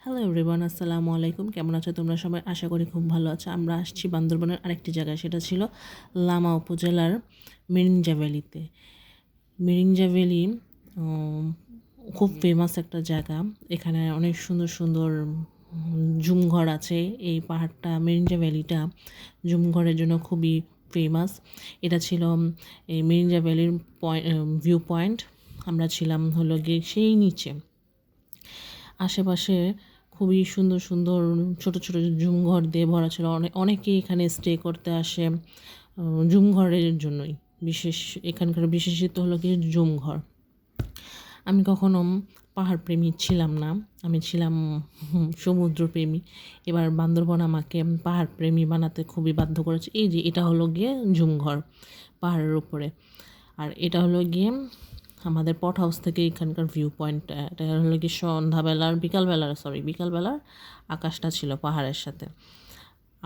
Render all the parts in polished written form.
Hello everyone, আসসালামু আলাইকুম। কেমন আছো তোমরা সবাই? আশা করি খুব ভালো আছো। আমরা আসছি বান্দরবানের আরেকটি জায়গায়, সেটা ছিল লামা উপজেলার মিরিঞ্জা ভ্যালিতে। মিরিঞ্জা ভ্যালি খুব ফেমাস একটা জায়গা। এখানে অনেক সুন্দর সুন্দর ঝুমঘর আছে। এই পাহাড়টা, মিরিঞ্জা ভ্যালিটা ঝুমঘরের জন্য খুবই ফেমাস। এটা ছিল এই মিরিঞ্জা ভ্যালির ভিউ পয়েন্ট। আমরা ছিলাম হলো গিয়ে সেই নিচে। আশেপাশে খুবই সুন্দর সুন্দর ছোট ছোট ঝুমঘর দিয়ে ভরা ছিল। অনেকেই এখানে স্টে করতে আসে ঝুমঘরের জন্যই। এখানকার বিশেষিত হলো কি ঝুমঘর। আমি কখনো পাহাড় প্রেমী ছিলাম না, আমি ছিলাম সমুদ্রপ্রেমী। এবার বান্দরবন আমাকে পাহাড় প্রেমী বানাতে খুবই বাধ্য করেছে। এই যে এটা হলো গিয়ে ঝুমঘর পাহাড়ের উপরে, আর এটা হলো গিয়ে আমাদের পট হাউস থেকে এখানকার ভিউ পয়েন্টটা। এটা হলো কি সন্ধ্যাবেলার বিকালবেলার আকাশটা ছিল পাহাড়ের সাথে।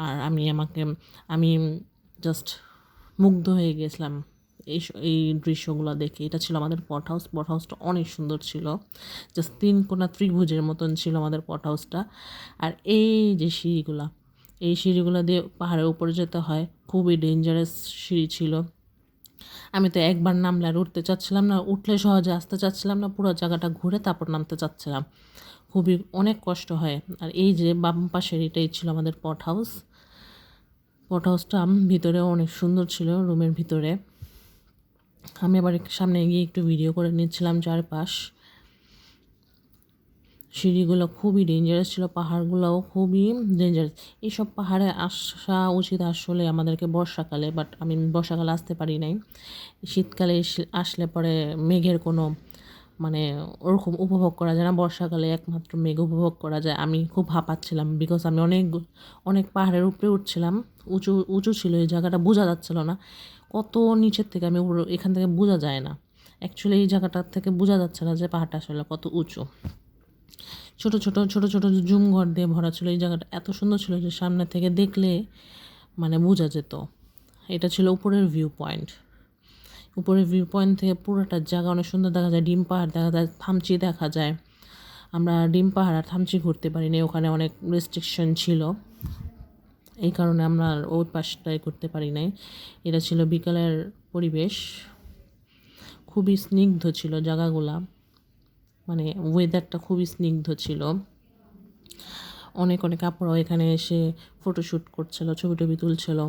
আর আমি জাস্ট মুগ্ধ হয়ে গেছিলাম এই দৃশ্যগুলো দেখে। এটা ছিল আমাদের পট হাউসটা অনেক সুন্দর ছিল। জাস্ট 3 কোণা ত্রিভুজের মতন ছিল আমাদের পট হাউসটা। আর এই যে সিঁড়িগুলো দিয়ে পাহাড়ের উপরে যেতে হয়, খুবই ডেঞ্জারাস সিঁড়ি ছিল। আমি তো একবার নামলে আর উঠতে চাচ্ছিলাম না, উঠলে সহজে আসতে চাচ্ছিলাম না, পুরো জায়গাটা ঘুরে তারপর নামতে চাচ্ছিলাম। খুবই অনেক কষ্ট হয়। আর এই যে বাম পাশের এটাই ছিল আমাদের পট হাউসটা ভিতরে অনেক সুন্দর ছিল। রুমের ভিতরে আমি আবার সামনে গিয়ে একটু ভিডিও করে নিচ্ছিলাম চারপাশ। সিঁড়িগুলো খুবই ডেঞ্জারাস ছিল, পাহাড়গুলোও খুবই ডেঞ্জারাস। এইসব পাহাড়ে আসা উচিত আসলে আমাদেরকে বর্ষাকালে, বাট আমি বর্ষাকালে আসতে পারি নাই। শীতকালে আসলে পরে মেঘের কোনো মানে ওরকম উপভোগ করা যায় না। বর্ষাকালে একমাত্র মেঘ উপভোগ করা যায়। আমি খুব হাঁপাচ্ছিলাম, বিকজ আমি অনেক পাহাড়ের উপরে উঠছিলাম। উঁচু উঁচু ছিল, এই জায়গাটা বোঝা যাচ্ছিল না কত নিচের থেকে আমি এখান থেকে বোঝা যায় না। অ্যাকচুয়ালি এই জায়গাটার থেকে বোঝা যাচ্ছে না যে পাহাড়টা আসলে কত উঁচু। ছোট ছোট জুম ঘর দিয়ে ভরা ছিল। এই জায়গাটা এত সুন্দর ছিল যে সামনে থেকে দেখলে মানে বোঝা যেত। এটা ছিল উপরের ভিউ পয়েন্ট। উপরের ভিউ পয়েন্ট থেকে পুরোটা জায়গা অনেক সুন্দর দেখা যায়। ডিম পাহাড় দেখা যায়, থামচি দেখা যায়। আমরা ডিম পাহাড় আর থামচি ঘুরতে পারিনি, ওখানে অনেক রেস্ট্রিকশন ছিল, এই কারণে আমরা ওই পাশটায় করতে পারি নাই। এটা ছিল বিকালের পরিবেশ। খুবই স্নিগ্ধ ছিল জায়গাগুলা, মানে ওয়েদারটা খুবই স্নিগ্ধ ছিল। অনেক অনেক আপুরাও এখানে এসে ফটোশ্যুট করছিল, ছবি টবি তুলছিল,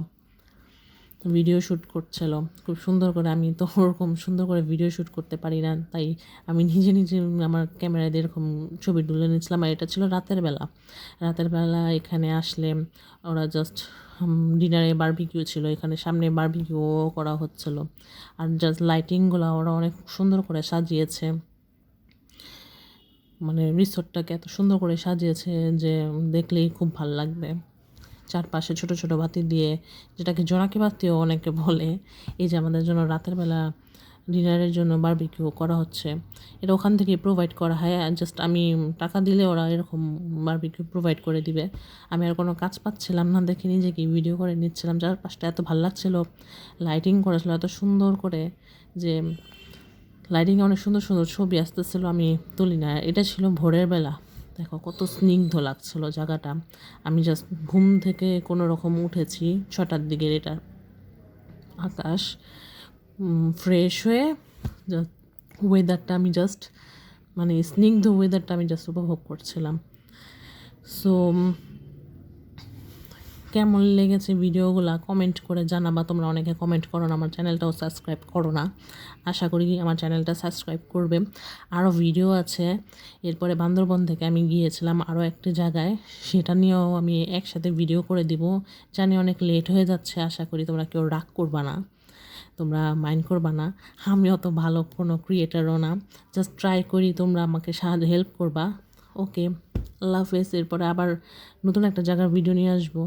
ভিডিও শ্যুট করছিল খুব সুন্দর করে। আমি তো ওরকম সুন্দর করে ভিডিও শ্যুট করতে পারি না, তাই আমি নিজে নিজে আমার ক্যামেরায় দিয়ে এরকম ছবি তুলে নিচ্ছিলাম। আর এটা ছিল রাতের বেলা এখানে আসলে ওরা জাস্ট ডিনারে বারবিকিউ ছিল, এখানে সামনে বারবিকিউ করা হচ্ছিল। আর জাস্ট লাইটিংগুলো ওরা অনেক সুন্দর করে সাজিয়েছে, মানে রিসোর্টটাকে এত সুন্দর করে সাজিয়েছে যে দেখলেই খুব ভাল লাগবে। চারপাশে ছোট ছোট বাতি দিয়ে, যেটাকে জোনাকি বাতিও অনেকে বলে। এই যে আমাদের জন্য রাতের বেলা ডিনারের জন্য বারবিকিউ করা হচ্ছে, এটা ওখান থেকে প্রোভাইড করা হয়। জাস্ট আমি টাকা দিলে ওরা এরকম বারবিকিউ প্রোভাইড করে দিবে। আমি আর কোনো কাজ পাচ্ছিলাম না দেখে নিজেকে ভিডিও করে নিচ্ছিলাম। চারপাশটা এত ভালো লাগছিলো, লাইটিং করেছিল এত সুন্দর করে যে লাইটিংয়ে অনেক সুন্দর সুন্দর ছবি আসতেছিলো, আমি তুলি না। এটা ছিল ভোরের বেলা, দেখো কত স্নিগ্ধ লাগছিলো জায়গাটা। আমি জাস্ট ঘুম থেকে কোনো রকম উঠেছি 6টার দিকের। এটা আকাশ ফ্রেশ হয়ে ওয়েদারটা আমি জাস্ট মানে স্নিগ্ধ ওয়েদারটা আমি জাস্ট উপভোগ করছিলাম। সো কেমন লেগেছে ভিডিওগুলো কমেন্ট করে জানাবা। তোমরা অনেকে কমেন্ট করো না, আমার চ্যানেলটাও সাবস্ক্রাইব করো না। আশা করি আমার চ্যানেলটা সাবস্ক্রাইব করবে। আরও ভিডিও আছে। এরপরে বান্দরবন থেকে আমি গিয়েছিলাম আরও একটি জায়গায়, সেটা নিয়েও আমি একসাথে ভিডিও করে দিব। জানি অনেক লেট হয়ে যাচ্ছে, আশা করি তোমরা কেউ রাগ করবা না, তোমরা মাইন্ড করবা না। আমি অত ভালো কোনো ক্রিয়েটারও না, জাস্ট ট্রাই করি, তোমরা আমাকে হেল্প করবা। ওকে, আল্লাহ হাফেজ। এরপরে আবার নতুন একটা জায়গার ভিডিও নিয়ে আসবো।